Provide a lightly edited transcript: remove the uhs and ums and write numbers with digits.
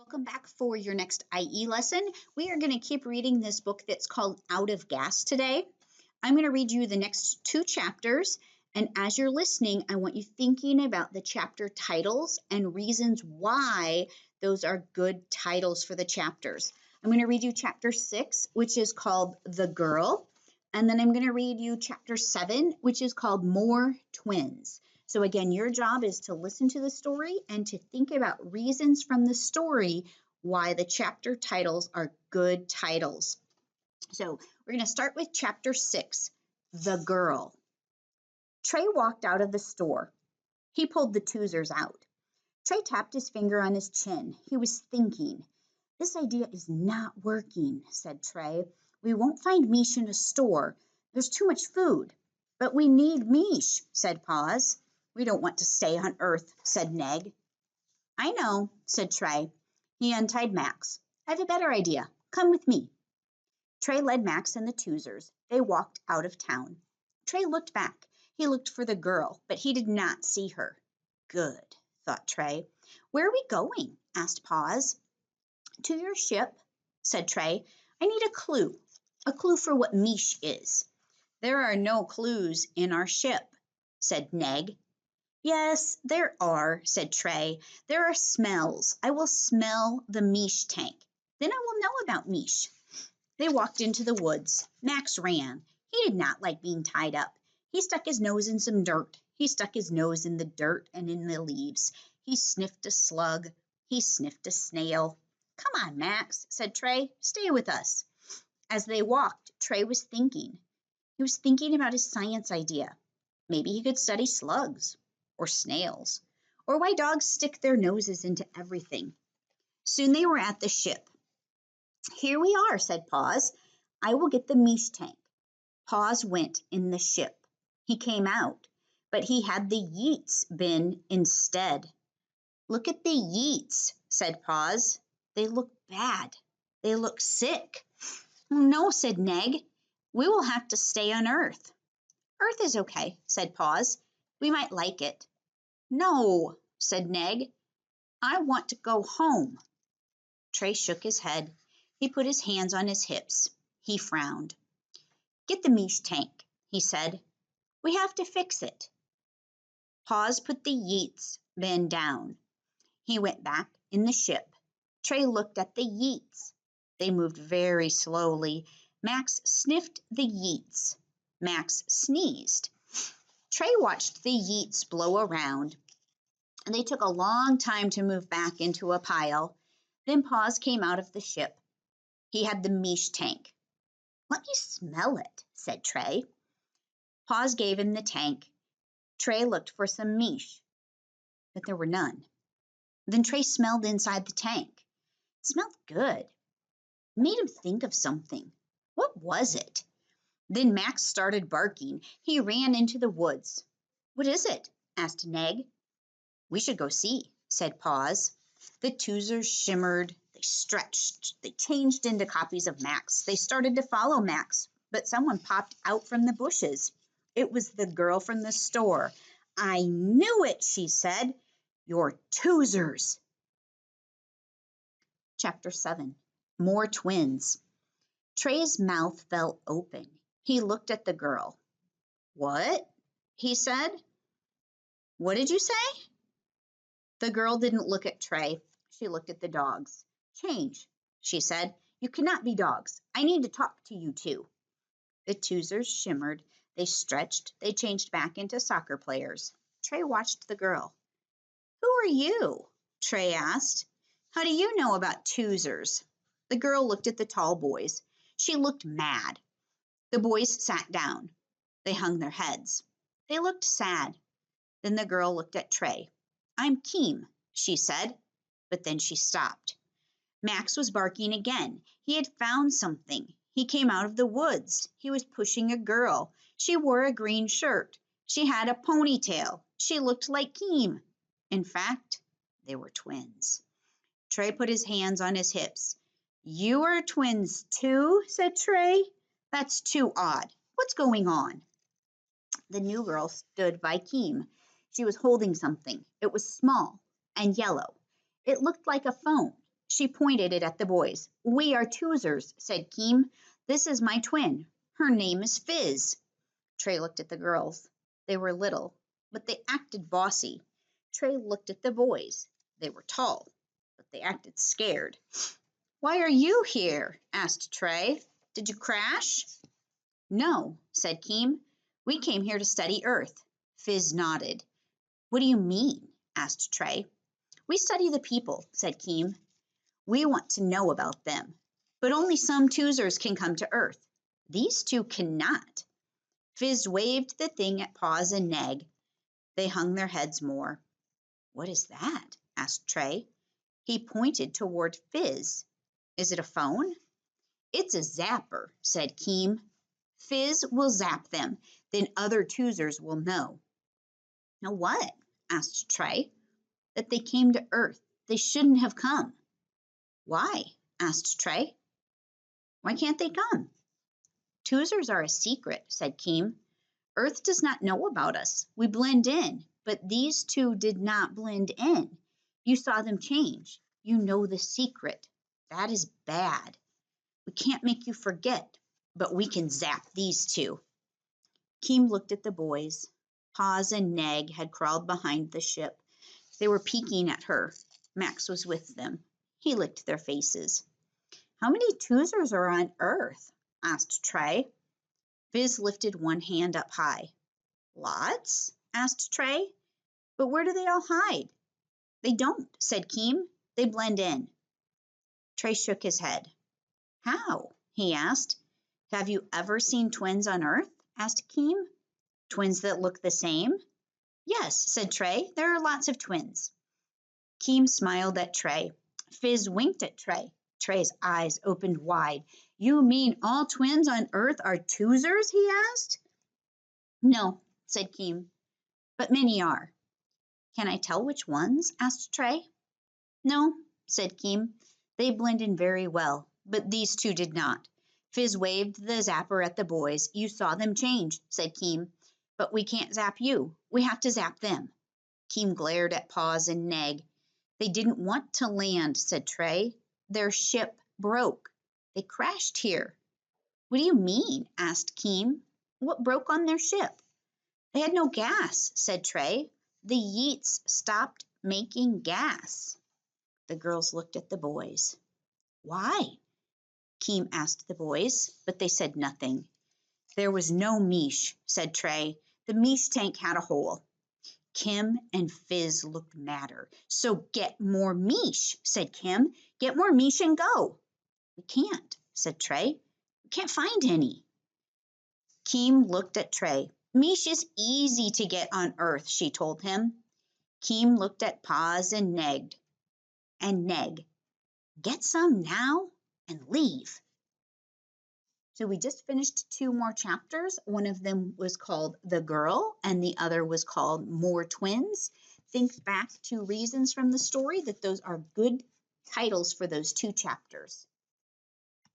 Welcome back for your next IE lesson. We are going to keep reading this book that's called Out of Gas today. I'm going to read you the next two chapters, and as you're listening, I want you thinking about the chapter titles and reasons why those are good titles for the chapters. I'm going to read you chapter 6, which is called The Girl, and then I'm going to read you chapter 7, which is called More Twins. So again, your job is to listen to the story and to think about reasons from the story why the chapter titles are good titles. So we're going to start with chapter 6, The Girl. Trey walked out of the store. He pulled the tweezers out. Trey tapped his finger on his chin. He was thinking. This idea is not working, said Trey. We won't find Mish in a store. There's too much food. But we need Mish, said Paws. We don't want to stay on Earth, said Neg. I know, said Trey. He untied Max. I have a better idea. Come with me. Trey led Max and the tweezers. They walked out of town. Trey looked back. He looked for the girl, but he did not see her. Good, thought Trey. Where are we going? Asked Paws. To your ship, said Trey. I need a clue for what Mish is. There are no clues in our ship, said Neg. Yes, there are, said Trey. There are smells. I will smell the Mish tank. Then I will know about Mish. They walked into the woods. Max ran. He did not like being tied up. He stuck his nose in some dirt. He stuck his nose in the dirt and in the leaves. He sniffed a slug. He sniffed a snail. Come on, Max, said Trey. Stay with us. As they walked, Trey was thinking. He was thinking about his science idea. Maybe he could study slugs or snails or why dogs stick their noses into everything. Soon they were at the ship. Here we are, said Paws. I will get the Mish tank. Paws went in the ship. He came out, but he had the Yeats bin instead. Look at the Yeats, said Paws. They look bad. They look sick. No, said Neg. We will have to stay on Earth. Earth is okay, said Paws. We might like it. No, said Neg. I want to go home. Trey shook his head. He put his hands on his hips. He frowned. Get the Mish tank, he said. We have to fix it. Paws put the Yeats bin down. He went back in the ship. Trey looked at the Yeats. They moved very slowly. Max sniffed the Yeats. Max sneezed. Trey watched the Yeats blow around. They took a long time to move back into a pile. Then Paws came out of the ship. He had the Mish tank. Let me smell it, said Trey. Paws gave him the tank. Trey looked for some Mish, but there were none. Then Trey smelled inside the tank. It smelled good. It made him think of something. What was it? Then Max started barking. He ran into the woods. What is it? Asked Neg. We should go see, said Paws. The tweezers shimmered. They stretched. They changed into copies of Max. They started to follow Max, but someone popped out from the bushes. It was the girl from the store. I knew it, she said. Your tweezers. Chapter 7. More Twins. Trey's mouth fell open. He looked at the girl. What? He said. What did you say? The girl didn't look at Trey. She looked at the dogs. Change, she said. You cannot be dogs. I need to talk to you two. The tweezers shimmered. They stretched. They changed back into soccer players. Trey watched the girl. Who are you? Trey asked. How do you know about tweezers? The girl looked at the tall boys. She looked mad. The boys sat down. They hung their heads. They looked sad. Then the girl looked at Trey. I'm Keem, she said, but then she stopped. Max was barking again. He had found something. He came out of the woods. He was pushing a girl. She wore a green shirt. She had a ponytail. She looked like Keem. In fact, they were twins. Trey put his hands on his hips. You are twins too, said Trey. That's too odd. What's going on? The new girl stood by Keem. She was holding something. It was small and yellow. It looked like a phone. She pointed it at the boys. We are Toozers, said Keem. This is my twin. Her name is Fizz. Trey looked at the girls. They were little, but they acted bossy. Trey looked at the boys. They were tall, but they acted scared. Why are you here? Asked Trey. Did you crash? No, said Keem. We came here to study Earth. Fizz nodded. What do you mean? Asked Trey. We study the people, said Keem. We want to know about them. But only some Toozers can come to Earth. These two cannot. Fizz waved the thing at Paws and Neg. They hung their heads more. What is that? Asked Trey. He pointed toward Fizz. Is it a phone? It's a zapper, said Keem. Fizz will zap them. Then other Toozers will know. Now what? Asked Trey. That they came to Earth. They shouldn't have come. Why? Asked Trey. Why can't they come? Toozers are a secret, said Keem. Earth does not know about us. We blend in, but these two did not blend in. You saw them change. You know the secret. That is bad. We can't make you forget, but we can zap these two. Keem looked at the boys. Paws and Neg had crawled behind the ship. They were peeking at her. Max was with them. He licked their faces. How many Toozers are on Earth? Asked Trey. Fizz lifted one hand up high. Lots? Asked Trey. But where do they all hide? They don't, said Keem. They blend in. Trey shook his head. How? He asked. Have you ever seen twins on Earth? Asked Keem. Twins that look the same? Yes, said Trey. There are lots of twins. Keem smiled at Trey. Fizz winked at Trey. Trey's eyes opened wide. You mean all twins on Earth are Toozers? He asked. No, said Keem, but many are. Can I tell which ones? Asked Trey. No, said Keem. They blend in very well, but these two did not. Fizz waved the zapper at the boys. You saw them change, said Keem. But we can't zap you. We have to zap them. Keem glared at Paws and Neg. They didn't want to land, said Trey. Their ship broke. They crashed here. What do you mean? Asked Keem. What broke on their ship? They had no gas, said Trey. The Yeets stopped making gas. The girls looked at the boys. Why? Keem asked the boys, but they said nothing. There was no Mish, said Trey. The Mish tank had a hole. Kim and Fizz looked madder. So get more Mish, said Kim. Get more Mish and go. We can't, said Trey. We can't find any. Keem looked at Trey. Mish is easy to get on Earth, she told him. Keem looked at Paws and Neg. Get some now and leave. So we just finished 2 more chapters. One of them was called The Girl and the other was called More Twins. Think back to reasons from the story that those are good titles for those 2 chapters.